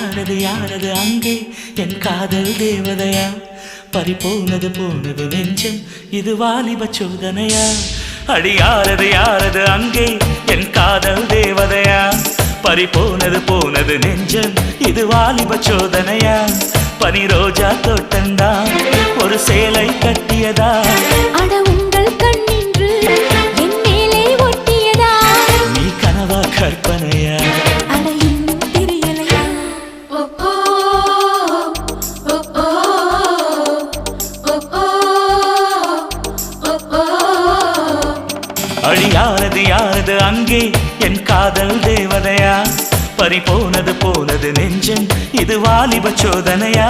யாரது அங்கே என் காதல் தேவதையா பறிபோனது போனது நெஞ்சம் இது வாலிப சோதனையா அடி யாரது அங்கே என் காதல் தேவதையா பறிபோனது போனது நெஞ்சம் இது வாலிப சோதனையா பனி ரோஜா தோட்டந்தா ஒரு சேலை கட்டியதா அட உங்கள் கண்ணின்று என் மேலே ஒட்டியதா நீ கனவா கற்பனையா அட இன்னும் தெரியலையா ஓ ஓ ஓ ஓ ஓ ஓ ஓ அடி யாரது அங்கே என் காதல் தேவதையா பறிபோனது போனது நெஞ்சம் இது வாலிப சோதனையா